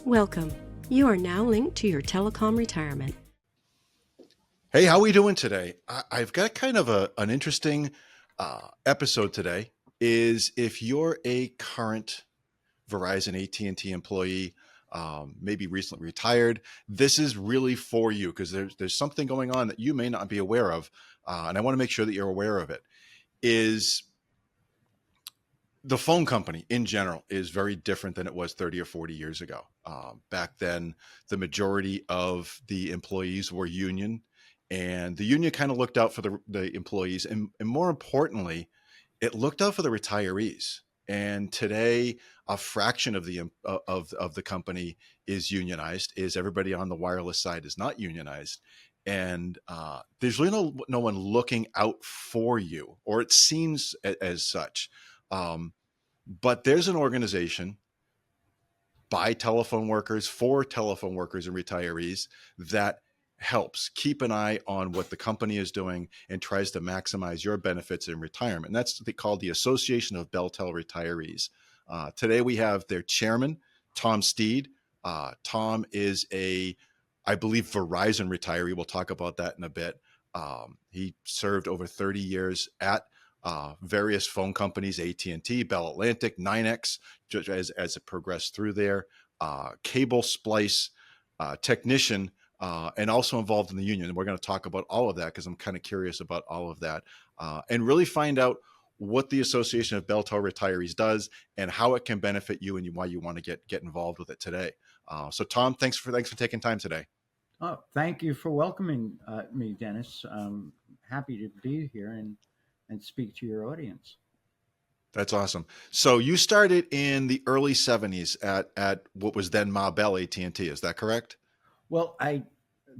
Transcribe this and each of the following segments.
Welcome. You are now linked to your Telecom retirement. Hey, how are we doing today? I've got kind of an interesting episode today. Is if you're a current Verizon AT&T employee, maybe recently retired, this is really for you because there's something going on that you may not be aware of, and I want to make sure that you're aware of it. Is the phone company in general is very different than it was 30 or 40 years ago. Back then, the majority of the employees were union, and the union kind of looked out for the employees. And more importantly, it looked out for the retirees. And today, a fraction of the company is unionized. Is everybody on the wireless side is not unionized, and there's really no one looking out for you, or it seems as such. But there's an organization by telephone workers for telephone workers and retirees that helps keep an eye on what the company is doing and tries to maximize your benefits in retirement. And that's called the Association of BellTel Retirees. Today we have their chairman, Tom Steed. Tom is I believe, Verizon retiree. We'll talk about that in a bit. He served over 30 years at various phone companies, AT&T, Bell Atlantic, NYNEX, as it progressed through there, cable splice technician, and also involved in the union. And we're going to talk about all of that because I'm kind of curious about all of that, and really find out what the Association of BellTel Retirees does and how it can benefit you and why you want to get involved with it today. So Tom, thanks for taking time today. Oh, thank you for welcoming me, Dennis. Happy to be here and speak to your audience. That's awesome. So you started in the early 70s at what was then Ma Bell AT&T. Is that correct? Well, I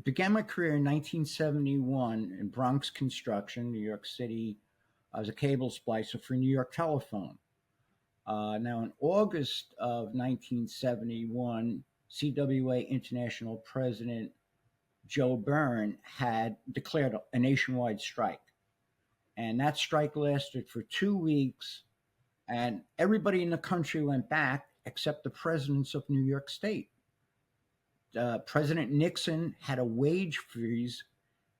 began my career in 1971 in Bronx construction, New York City, as a cable splicer for New York Telephone. Now, in August of 1971, CWA International President Joe Byrne had declared a nationwide strike. And that strike lasted for 2 weeks, and everybody in the country went back except the presidents of New York State. President Nixon had a wage freeze,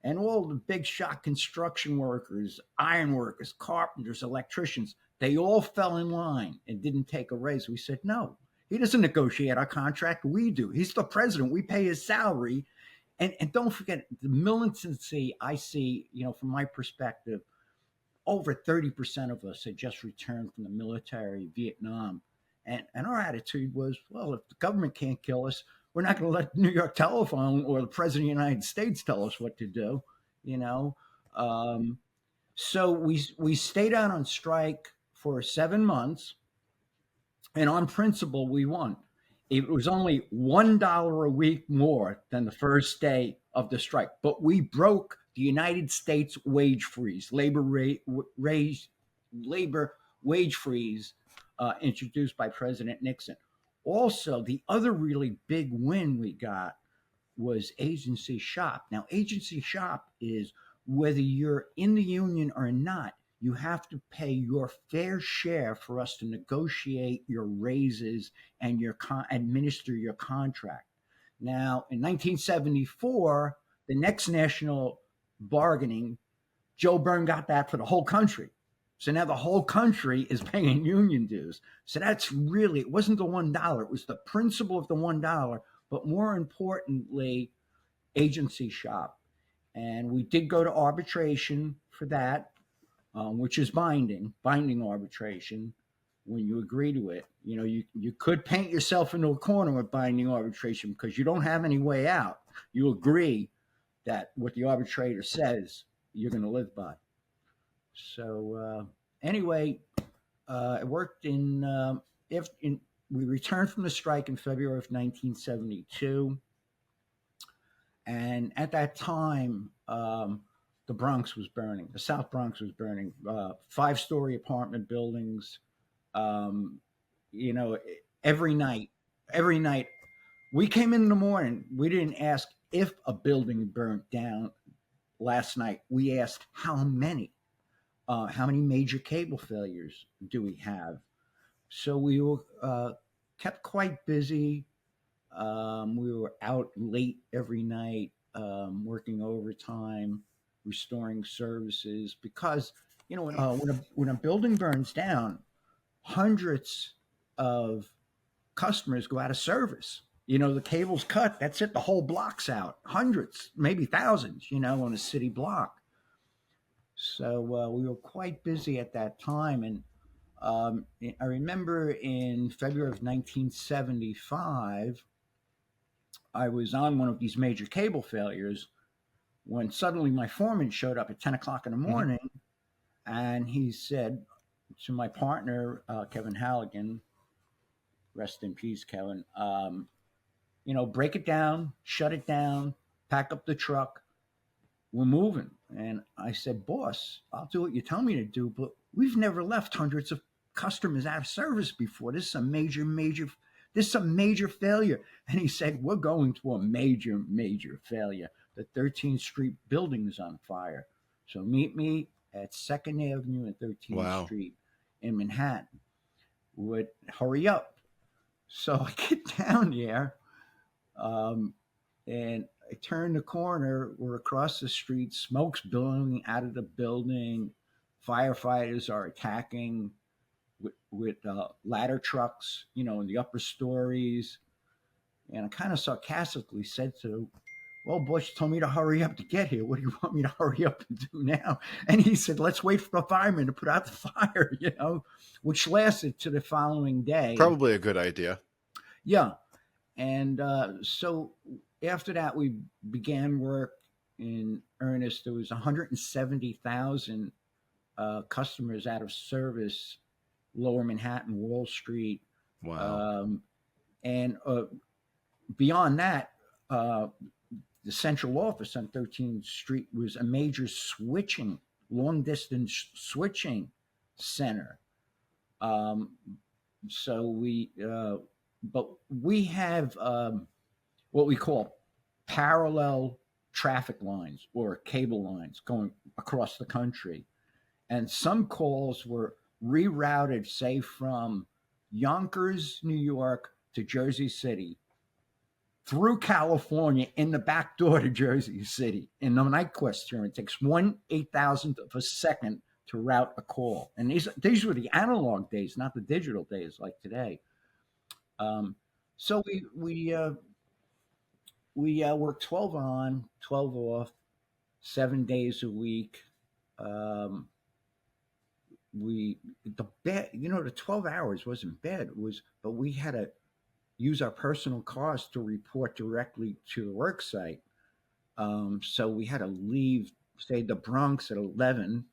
and all the big shot construction workers, iron workers, carpenters, electricians, they all fell in line and didn't take a raise. We said, no, he doesn't negotiate our contract. We do. He's the president. We pay his salary. And don't forget the militancy I see, from my perspective. Over 30% of us had just returned from the military, Vietnam. And our attitude was, well, if the government can't kill us, we're not going to let New York Telephone or the President of the United States tell us what to do, So we stayed out on strike for 7 months. And on principle, we won. It was only $1 a week more than the first day of the strike. But we broke the United States wage freeze, labor wage freeze introduced by President Nixon. Also, the other really big win we got was agency shop. Now, agency shop is whether you're in the union or not, you have to pay your fair share for us to negotiate your raises and administer your contract. Now, in 1974, the next national bargaining, Joe Byrne got that for the whole country. So now the whole country is paying union dues. So that's really, it wasn't the $1, it was the principle of the $1, but more importantly, agency shop. And we did go to arbitration for that, which is binding arbitration when you agree to it. You could paint yourself into a corner with binding arbitration because you don't have any way out. You agree that what the arbitrator says, you're going to live by. So anyway, it worked we returned from the strike in February of 1972. And at that time, the Bronx was burning. The South Bronx was burning. 5-story apartment buildings. Every night. We came in the morning. We didn't ask if a building burnt down last night. We asked how many. How many major cable failures do we have? So we were kept quite busy. We were out late every night, working overtime, restoring services because when a building burns down, hundreds of customers go out of service. The cable's cut. That's it. The whole block's out. Hundreds, maybe thousands. On a city block. So we were quite busy at that time, and I remember in February of 1975, I was on one of these major cable failures when suddenly my foreman showed up at 10 o'clock in the morning, and he said to my partner, Kevin Halligan, rest in peace, Kevin, break it down, shut it down, pack up the truck, we're moving. And I said, boss, I'll do what you tell me to do, but we've never left hundreds of customers out of service before. This is a major failure. And he said, we're going to a major failure. The 13th Street building is on fire. So meet me at 2nd Avenue and 13th Street in Manhattan. Would hurry up. So I get down there, and I turn the corner. We're across the street. Smoke's billowing out of the building. Firefighters are attacking with ladder trucks, in the upper stories. And I kind of sarcastically said to, well, Bush told me to hurry up to get here. What do you want me to hurry up and do now? And he said, let's wait for the firemen to put out the fire, which lasted to the following day. Probably a good idea. Yeah. And so after that, we began work in earnest. There was 170,000 customers out of service, Lower Manhattan, Wall Street. Wow. And beyond that, the central office on 13th Street was a major long distance switching center. But we have what we call parallel traffic lines or cable lines going across the country. And some calls were rerouted, say, from Yonkers, New York to Jersey City, through California in the back door to Jersey City. In the Nyquist here, it takes 1/8,000th of a second to route a call. And these were the analog days, not the digital days like today. So we work 12 on, 12 off, 7 days a week. The 12 hours wasn't bad. But we had to use our personal cars to report directly to the work site. So we had to leave, say, the Bronx at 11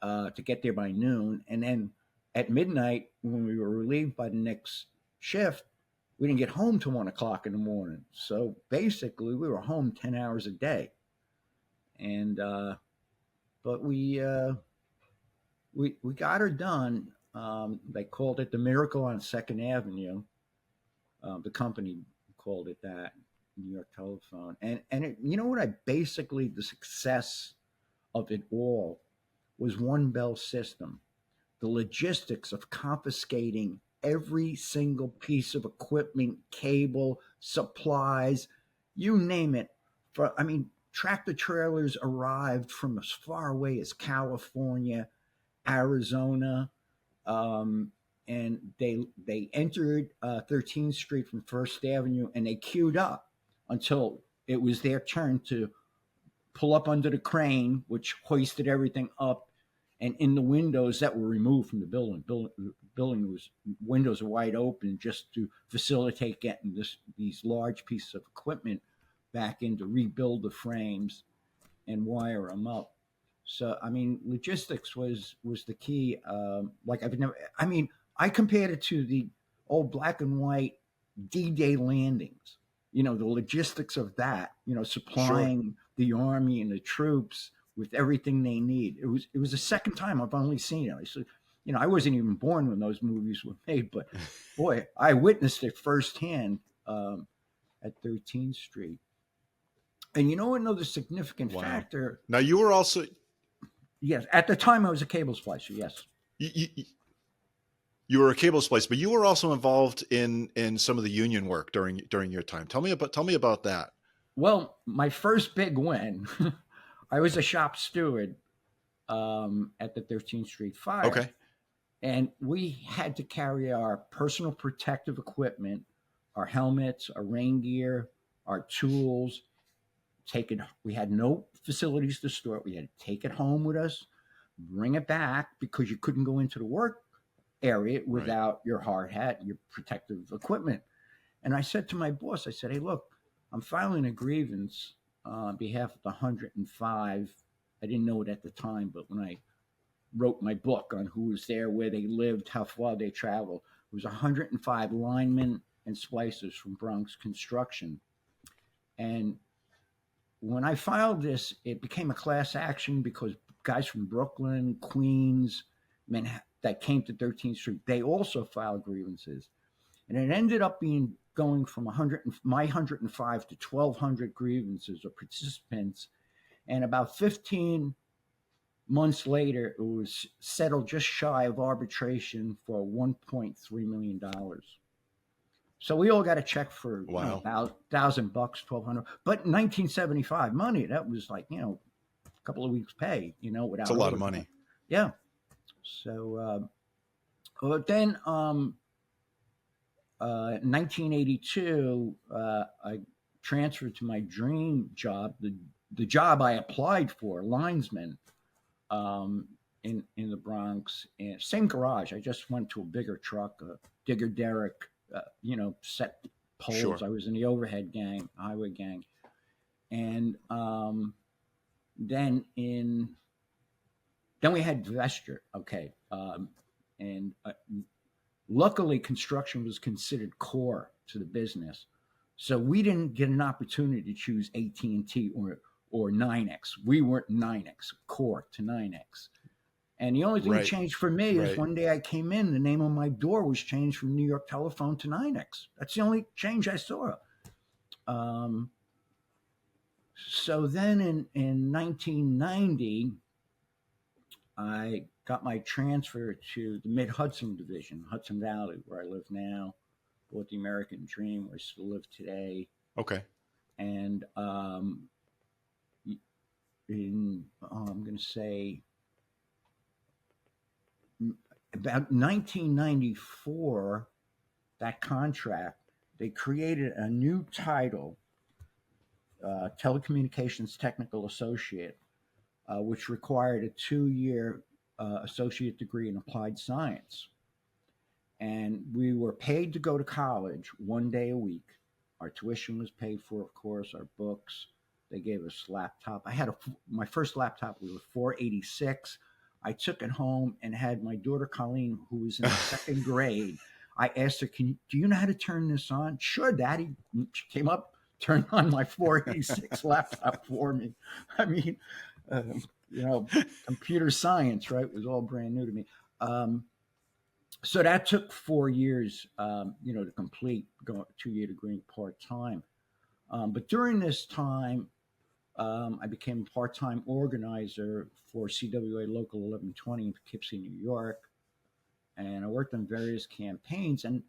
to get there by noon. And then at midnight, when we were relieved by the next shift, we didn't get home till 1 o'clock in the morning. So basically, we were home 10 hours a day. And but we got her done. They called it the Miracle on 2nd Avenue. The company called it that, New York Telephone. And the success of it all was one Bell system. The logistics of confiscating every single piece of equipment, cable, supplies, you name it. Tractor trailers arrived from as far away as California, Arizona, and they entered 13th Street from 1st Avenue, and they queued up until it was their turn to pull up under the crane, which hoisted everything up, and in the windows that were removed from the building. Windows were wide open just to facilitate getting these large pieces of equipment back in to rebuild the frames and wire them up. So, logistics was the key. I compared it to the old black and white D-Day landings, the logistics of that, supplying the army and the troops with everything they need. It was the second time I've only seen it. I wasn't even born when those movies were made, but boy, I witnessed it firsthand at 13th Street. And another significant factor. Now you were also... Yes, at the time I was a cable splicer, yes. You were a cable splice, but you were also involved in some of the union work during your time. Tell me about that. Well, my first big win, I was a shop steward at the 13th Street Fire, Okay. and we had to carry our personal protective equipment, our helmets, our rain gear, our tools. Take it. We had no facilities to store it. We had to take it home with us, bring it back because you couldn't go into the work area Right. without your hard hat, your protective equipment. And I said to my boss, I said, "Hey, look, I'm filing a grievance on behalf of the 105." I didn't know it at the time, but when I wrote my book on who was there, where they lived, how far they traveled, it was 105 linemen and splicers from Bronx Construction. And when I filed this, it became a class action because guys from Brooklyn, Queens, Manhattan, that came to 13th Street, they also filed grievances. And it ended up being going from 100, my 105 to 1,200 grievances or participants. And about 15 months later, it was settled just shy of arbitration for $1.3 million. So we all got a check for Wow. about $1,000, 1,200. But in 1975 money, that was like, a couple of weeks' pay, without It's a lot of overtime. money. Yeah. So, but then 1982, I transferred to my dream job, the job I applied for, linesman, in the Bronx. And same garage. I just went to a bigger truck, a digger derrick, set poles. Sure. I was in the overhead gang, highway gang, and then we had vesture. Okay, and luckily construction was considered core to the business, so we didn't get an opportunity to choose AT&T or 9X. We weren't 9X, core to 9X. And the only thing that changed for me is one day I came in, the name on my door was changed from New York Telephone to 9X. That's the only change I saw. So then in 1990, I got my transfer to the Mid-Hudson Division, Hudson Valley, where I live now. Bought the American Dream, where I still live today. Okay. And I'm going to say about 1994, that contract, they created a new title, Telecommunications Technical Associate, which required a 2-year associate degree in applied science. And we were paid to go to college 1 day a week. Our tuition was paid for, of course, our books. They gave us laptop. I had my first laptop was a 486. I took it home and had my daughter Colleen, who was in the second grade. I asked her, do you know how to turn this on? Sure, Daddy. She came up, turned on my 486 laptop for me. I mean, computer science, right? It was all brand new to me. So that took 4 years, to complete, go 2-year degree part-time. But during this time, I became a part-time organizer for CWA Local 1120 in Poughkeepsie, New York. And I worked on various campaigns. And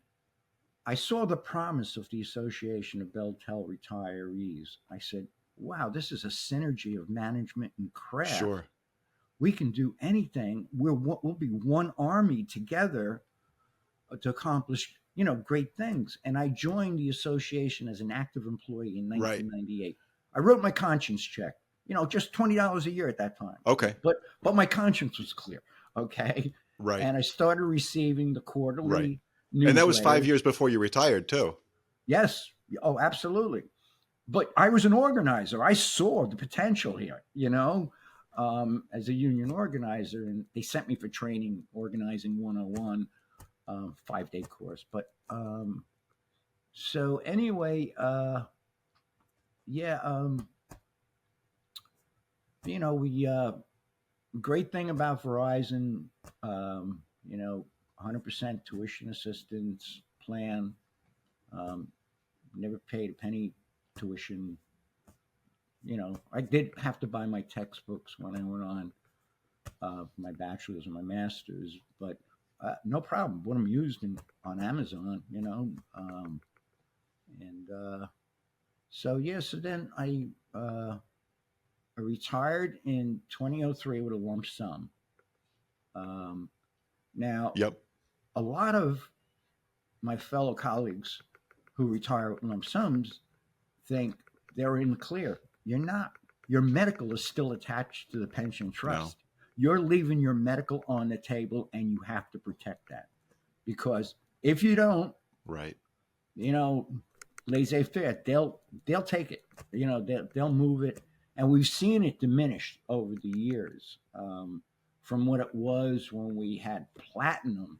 I saw the promise of the Association of BellTel Retirees. I said, wow, this is a synergy of management and craft. Sure. We can do anything. We'll be one army together to accomplish, great things. And I joined the association as an active employee in 1998. Right. I wrote my conscience check, just $20 a year at that time. Okay. But my conscience was clear. Okay. Right. And I started receiving the quarterly newsletter. And that was 5 years before you retired too. Yes. Oh, absolutely. But I was an organizer. I saw the potential here, as a union organizer, and they sent me for training, organizing 101, 5-day course. But so anyway, we great thing about Verizon, 100% tuition assistance plan. Never paid a penny tuition. I did have to buy my textbooks when I went on my bachelor's and my master's, but no problem. Bought them used on Amazon, and so yeah. So then I retired in 2003 with a lump sum. Um, Now, Yep. a lot of my fellow colleagues who retire with lump sums think they're in the clear. You're not. Your medical is still attached to the pension No. trust. You're leaving your medical on the table, and you have to protect that, because if you don't, Right. laissez-faire, they'll take it. They'll move it, and we've seen it diminish over the years, from what it was when we had platinum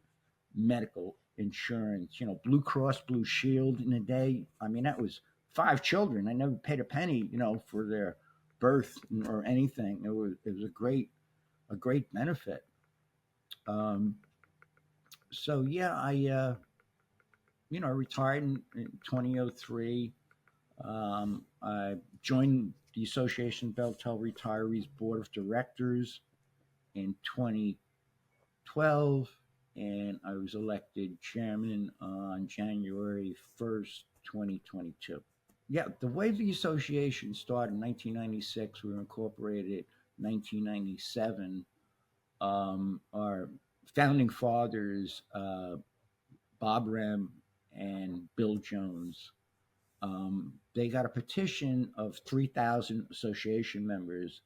medical insurance. Blue Cross Blue Shield in a day. I mean, that was 5 children. I never paid a penny, for their birth or anything. It was a great benefit. Um, so yeah, I retired in 2003. I joined the Association of BellTel Retirees Board of Directors in 2012, and I was elected chairman on January 1st, 2022. Yeah, the way the association started in 1996, we were incorporated in 1997. Our founding fathers, Bob Rem and Bill Jones, they got a petition of 3,000 association members,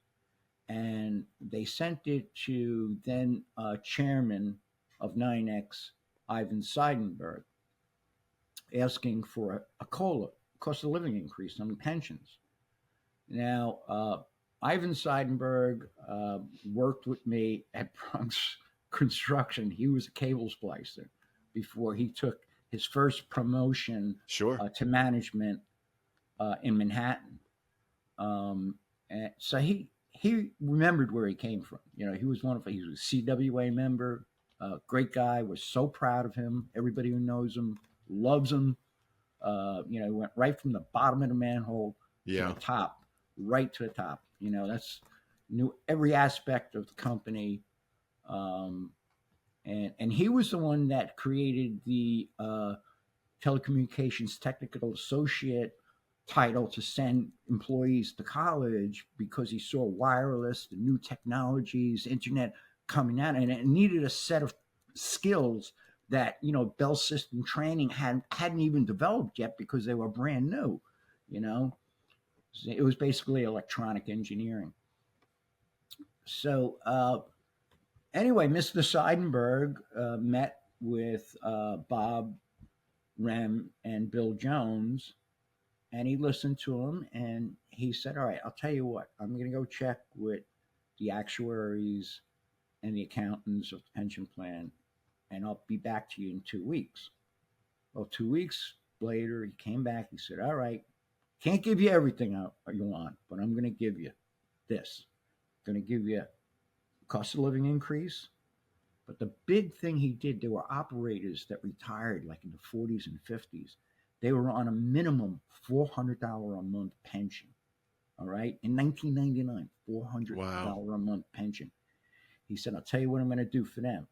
and they sent it to then chairman of 9X, Ivan Seidenberg, asking for a COLA, cost of living increase on pensions. Now, Ivan Seidenberg worked with me at Bronx Construction. He was a cable splicer before he took his first promotion Sure. to management in Manhattan. And so he remembered where he came from. He was he was a CWA member, great guy. Was so proud of him. Everybody who knows him loves him. He went right from the bottom of the manhole to Yeah. the top, right to the top. That's knew every aspect of the company. And he was the one that created the telecommunications technical associate title to send employees to college, because he saw wireless, the new technologies, internet coming out, and it needed a set of skills that Bell System Training hadn't even developed yet, because they were brand new. It was basically electronic engineering. So anyway, Mr. Seidenberg met with Bob Rem and Bill Jones, and he listened to them, and he said, all right, I'll tell you what, I'm going to go check with the actuaries and the accountants of the pension plan, and I'll be back to you in 2 weeks. Well, 2 weeks later, he came back. He said, all right, can't give you everything you want, but I'm going to give you this. I'm going to give you a cost of living increase. But the big thing he did, there were operators that retired like in the 40s and 50s. They were on a minimum $400 a month pension. All right. In 1999, $400 a month pension. He said, I'll tell you what I'm going to do for them.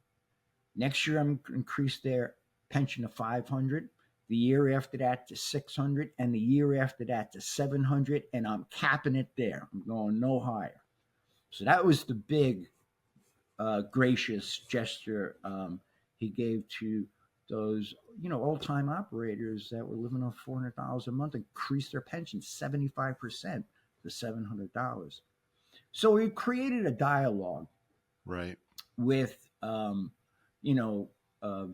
Next year, I'm going to increase their pension to $500. The year after that to $600, and the year after that to $700. And I'm capping it there. I'm going no higher. So that was the big gracious gesture he gave to those, old-time operators that were living on $400 a month, increased their pension 75% to $700. So he created a dialogue, right, with then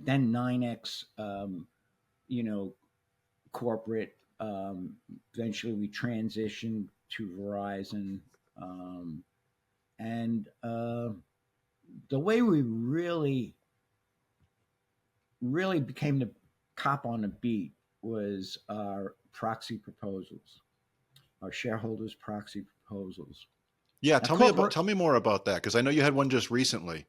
9X, corporate. Eventually, we transitioned to Verizon, and the way we really became the cop on the beat was our proxy proposals, our shareholders' proxy proposals. Yeah, Now, tell me more about that, because I know you had one just recently.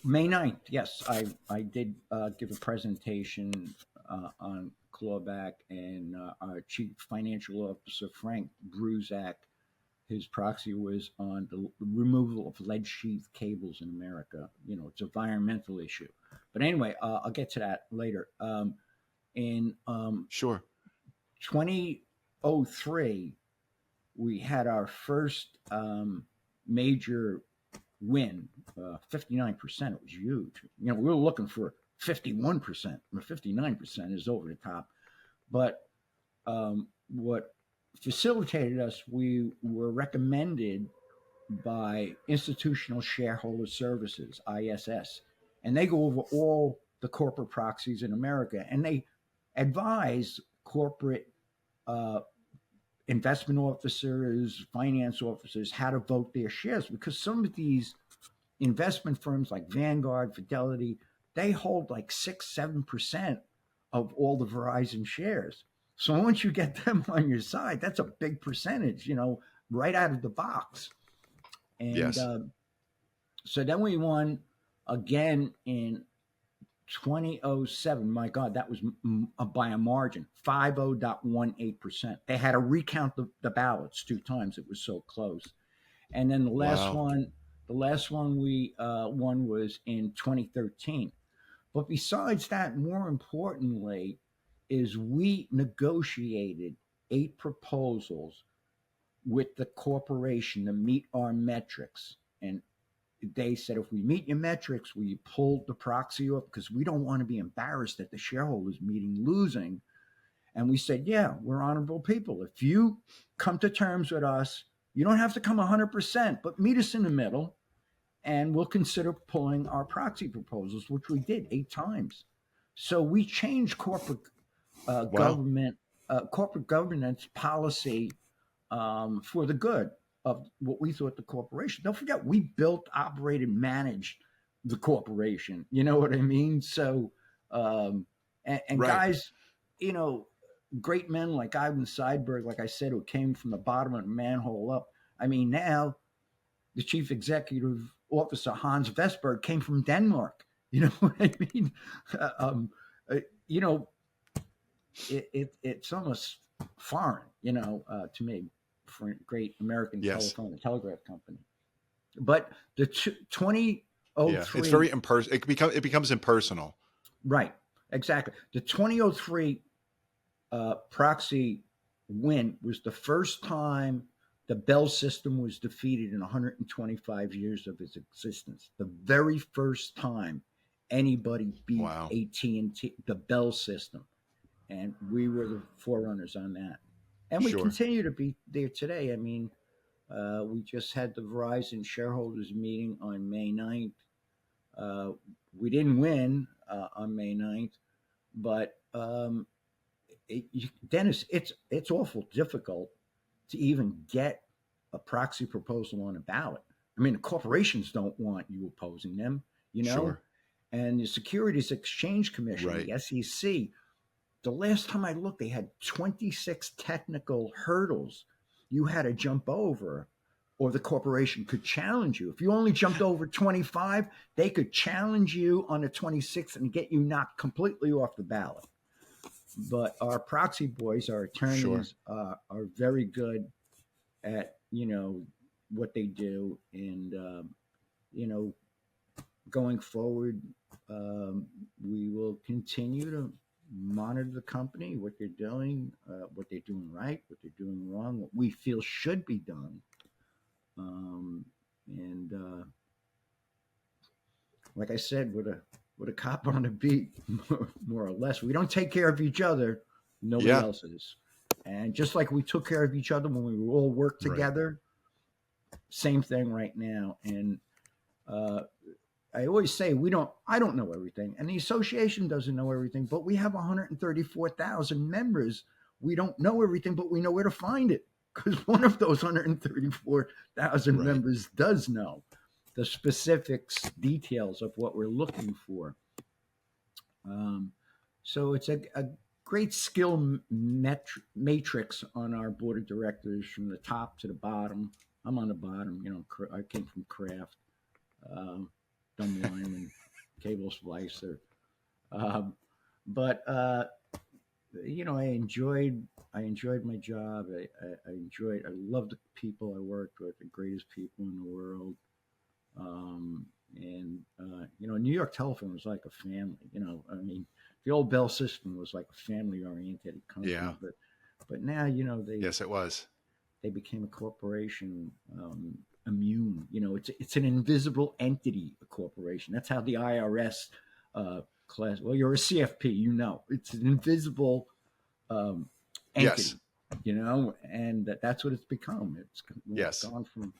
May 9th, yes, I did give a presentation on clawback, and our Chief Financial Officer, Frank Bruzak, his proxy was on the removal of lead sheath cables in America. It's an environmental issue. But anyway, I'll get to that later. In Sure. 2003, we had our first major win, 59%. It was huge. We were looking for 51%, or 59% is over the top. But what facilitated us, we were recommended by Institutional Shareholder Services, ISS, and they go over all the corporate proxies in America, and they advise corporate investment officers, finance officers, how to vote their shares, because some of these investment firms like Vanguard, Fidelity, they hold like 6-7% of all the Verizon shares. So once you get them on your side, that's a big percentage, right out of the box. And Yes. So then we won again in 2007. My God, that was by a margin, 50.18%. They had to recount the ballots 2 times. It was so close. And then the last one we won was in 2013. But besides that, more importantly, is we negotiated 8 proposals with the corporation to meet our metrics. And they said, if we meet your metrics, we pull the proxy off because we don't want to be embarrassed at the shareholders meeting losing. And we said, yeah, we're honorable people. If you come to terms with us, you don't have to come 100%, but meet us in the middle, and we'll consider pulling our proxy proposals, which we did 8 times. So we changed corporate corporate governance policy for the good of what we thought the corporation. Don't forget, we built, operated, managed the corporation. You know what I mean? So, and right. Guys, great men like Ivan Seidberg, like I said, who came from the bottom of the manhole up. I mean, now the chief executive officer, Hans Vestberg, came from Denmark. You know what I mean? It's almost foreign, to me, for a great American telephone and telegraph company. But the 2003, it's very impersonal. It becomes impersonal. Right, exactly. The 2003 proxy win was the first time the Bell system was defeated in 125 years of its existence. The very first time anybody beat AT&T, the Bell system. And we were the forerunners on that. And we continue to be there today. I mean, we just had the Verizon shareholders meeting on May 9th. We didn't win on May 9th, but Dennis, it's awful difficult to even get a proxy proposal on a ballot. I mean, the corporations don't want you opposing them, and the Securities Exchange Commission, the SEC, the last time I looked, they had 26 technical hurdles you had to jump over, or the corporation could challenge you. If you only jumped over 25, they could challenge you on the 26th and get you knocked completely off the ballot. But our proxy boys, our attorneys, are very good at, what they do. And, going forward, we will continue to monitor the company, what they're doing right, what they're doing wrong, what we feel should be done. Like I said, with a cop on the beat, more or less, we don't take care of each other. Nobody else is. And just like we took care of each other when we all worked together, same thing right now. And I always say I don't know everything, and the association doesn't know everything, but we have 134,000 members. We don't know everything, but we know where to find it, because one of those 134,000 members does know the specifics, details of what we're looking for. So it's a great skill matrix on our board of directors from the top to the bottom. I'm on the bottom. I came from Kraft. Dumb lineman, cable splicer. But I enjoyed my job. I loved the people I worked with, the greatest people in the world. New York Telephone was like a family. I mean, the old Bell system was like a family-oriented company, Yeah. but now Yes, it was. they became a corporation, immune. It's an invisible entity, a corporation. That's how the IRS class. Well, you're a CFP, it's an invisible Yes. entity, and that's what it's become. It's Yes. gone from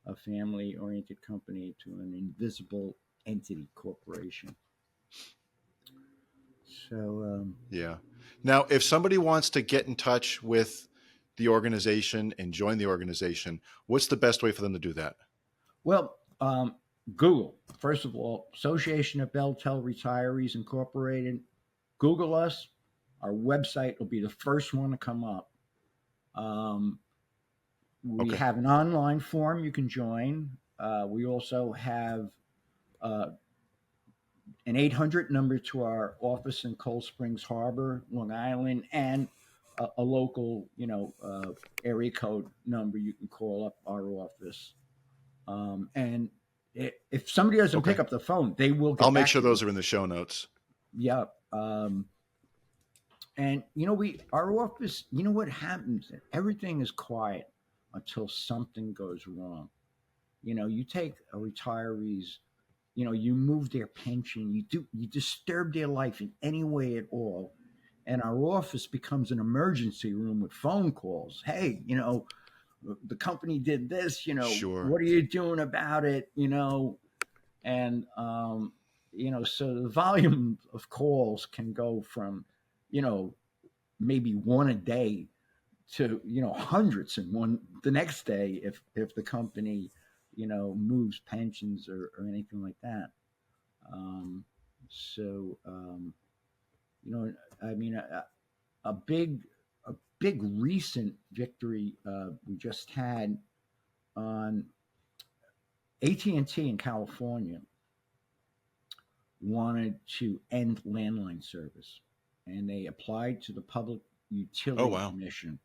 a family-oriented company to an invisible entity corporation. So, Yeah. Now, if somebody wants to get in touch with the organization and join the organization, what's the best way for them to do that? well, Google, first of all, Association of BellTel Retirees Incorporated. Google us. Our website will be the first one to come up. We Okay. have an online form you can join. We also have an 800 number to our office in Cold Springs Harbor, Long Island, and a local, area code number you can call up our office. And if somebody doesn't Okay. pick up the phone, they will I'll get make back sure to you. those are in the show notes. Yeah. And our office, what happens? Everything is quiet until something goes wrong. You take a retirees, you move their pension, you disturb their life in any way at all, and our office becomes an emergency room with phone calls. Hey, the company did this. Sure. What are you doing about it? And so the volume of calls can go from, you know, maybe one a day to hundreds in one the next day if the company moves pensions or anything like that. um, so you know I mean a big a big recent victory we just had on AT&T in California wanted to end landline service, and they applied to the Public Oh, Utility wow. Commission,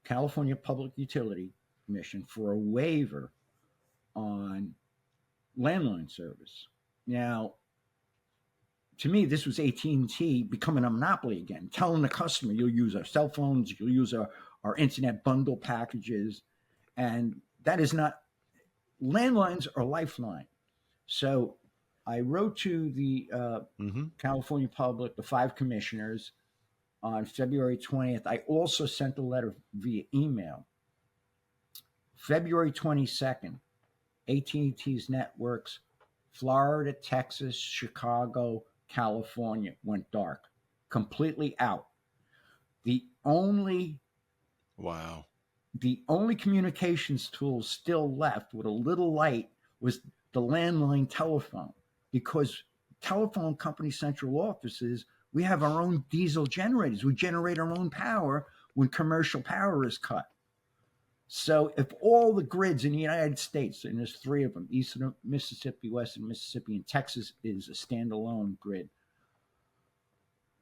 California Public Utility Commission, for a waiver on landline service. Now, to me, this was AT&T becoming a monopoly again, telling the customer, you'll use our cell phones, you'll use our internet bundle packages, and that is not, landlines are lifeline. So I wrote to the Mm-hmm. California Public, the five commissioners, on February 20th. I also sent a letter via email. February 22nd, AT&T's networks, Florida, Texas, Chicago, California, went dark, completely out. The only Wow. the only communications tool still left with a little light was the landline telephone, because telephone company central offices, we have our own diesel generators. We generate our own power when commercial power is cut. So if all the grids in the United States, and there's three of them, Eastern Mississippi, Western Mississippi, and Texas is a standalone grid,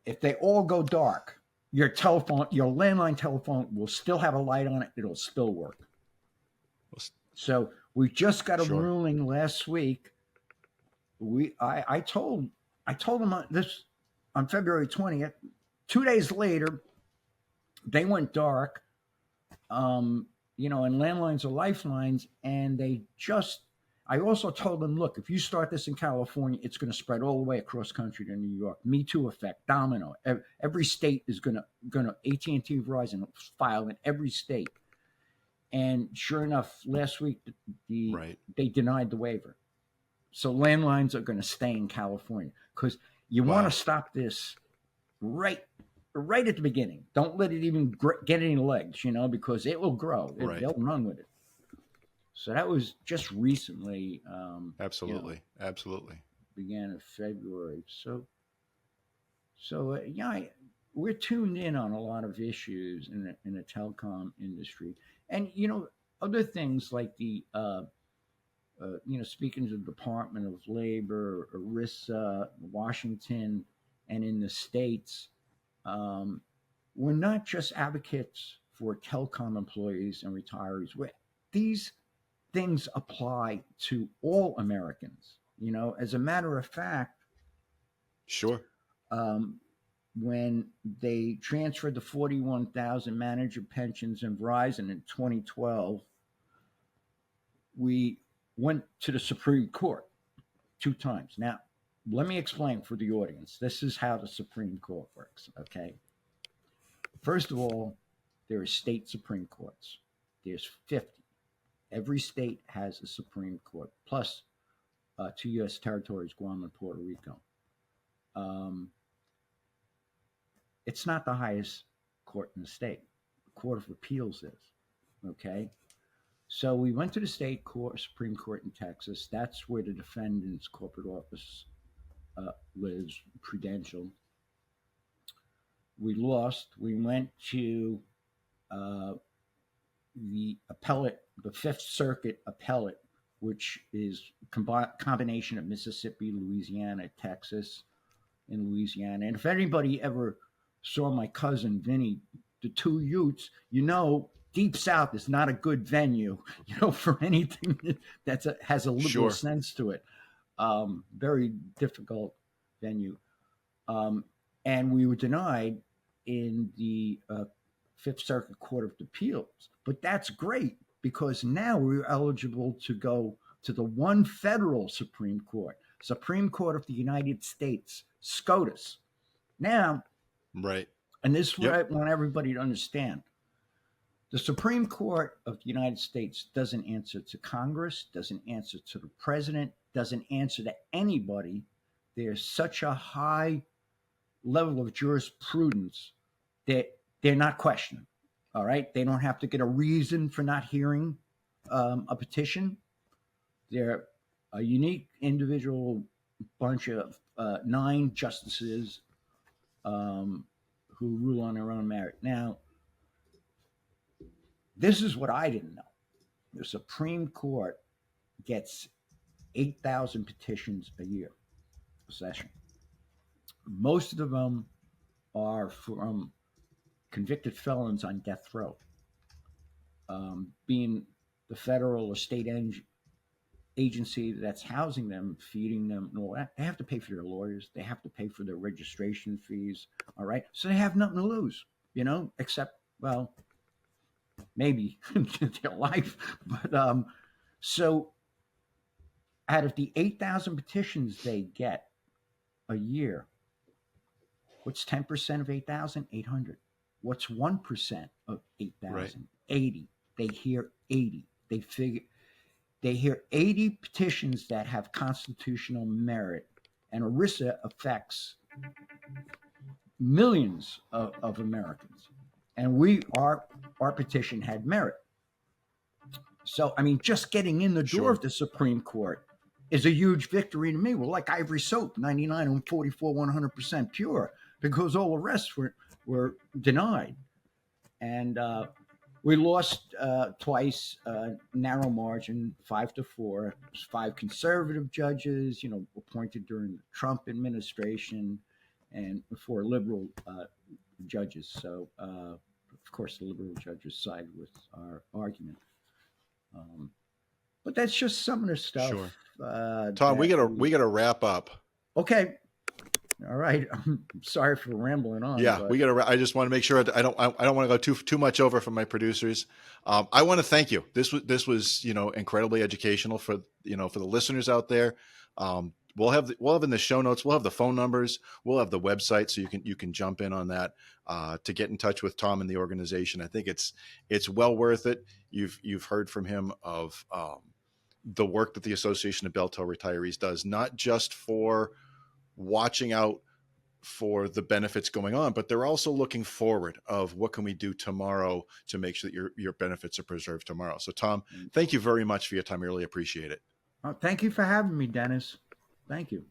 if they all go dark, your landline telephone will still have a light on it. It'll still work. So we just got a Sure. ruling last week. I told them this on February 20th. 2 days later, they went dark. And landlines are lifelines, and I also told them, look, if you start this in California, it's going to spread all the way across country to New York. Me Too effect, domino. Every state is going to AT&T, Verizon file in every state. And sure enough, last week they denied the waiver. So landlines are going to stay in California, because you want to stop this right at the beginning. Don't let it even get any legs, because it will grow. They'll run with it. So that was just recently. Absolutely. Absolutely. Began in February. So we're tuned in on a lot of issues in the telecom industry, and other things like the speaking to the Department of Labor, ERISA, Washington, and in the states. we're not just advocates for telecom employees and retirees. These things apply to all Americans. As a matter of fact, Sure. um, when they transferred the 41,000 manager pensions in Verizon in 2012, we went to the Supreme Court 2 times. Now, let me explain for the audience. This is how the Supreme Court works, okay? First of all, there are state Supreme Courts. There's 50. Every state has a Supreme Court, plus 2 U.S. territories, Guam and Puerto Rico. It's not the highest court in the state. The Court of Appeals is, okay? So we went to the state court, Supreme Court in Texas. That's where the defendant's corporate office lives, Prudential. We lost. We went to the Fifth Circuit appellate, which is combination of Mississippi, Louisiana, Texas, and Louisiana. And if anybody ever saw my cousin Vinny, the two Utes, Deep South is not a good venue, for anything that has a liberal Sure. sense to it. Very difficult venue. And we were denied in the Fifth Circuit Court of Appeals. But that's great, because now we're eligible to go to the one federal Supreme Court of the United States, SCOTUS. Now, Right. and this is what I want everybody to understand. The Supreme Court of the United States doesn't answer to Congress, doesn't answer to the president, doesn't answer to anybody. There's such a high level of jurisprudence that they're not questioned. All right? They don't have to get a reason for not hearing a petition. They're a unique individual bunch of 9 justices who rule on their own merit. Now, this is what I didn't know. The Supreme Court gets 8,000 petitions a year, a session. Most of them are from convicted felons on death row. Being the federal or state agency that's housing them, feeding them, and all that, they have to pay for their lawyers. They have to pay for their registration fees. All right. So they have nothing to lose, except, well, maybe their life. But so out of the 8,000 petitions they get a year, what's 10% of 8,000? 800. What's 1% of 8,000? Right. 80. They hear 80. They hear 80 petitions that have constitutional merit, and ERISA affects millions of Americans. And our petition had merit. So, just getting in the door of the Supreme Court is a huge victory to me. We're like Ivory Soap, 99 and 44, 100% pure, because all the rest were denied. And we lost twice, narrow margin, 5-4. 5 conservative judges, appointed during the Trump administration, and 4 liberal judges. So, of course, the liberal judges side with our argument. But that's just some of the stuff. Sure. Tom, we gotta wrap up. Okay. All right. I'm sorry for rambling on. Yeah, but I just want to make sure I don't want to go too much over from my producers. I want to thank you. This was incredibly educational for for the listeners out there. We'll have in the show notes. We'll have the phone numbers. We'll have the website, so you can jump in on that to get in touch with Tom and the organization. I think it's well worth it. You've heard from him of the work that the Association of BellTel Retirees does, not just for watching out for the benefits going on, but they're also looking forward of what can we do tomorrow to make sure that your benefits are preserved tomorrow. So Tom, thank you very much for your time. I really appreciate it. Thank you for having me, Dennis. Thank you.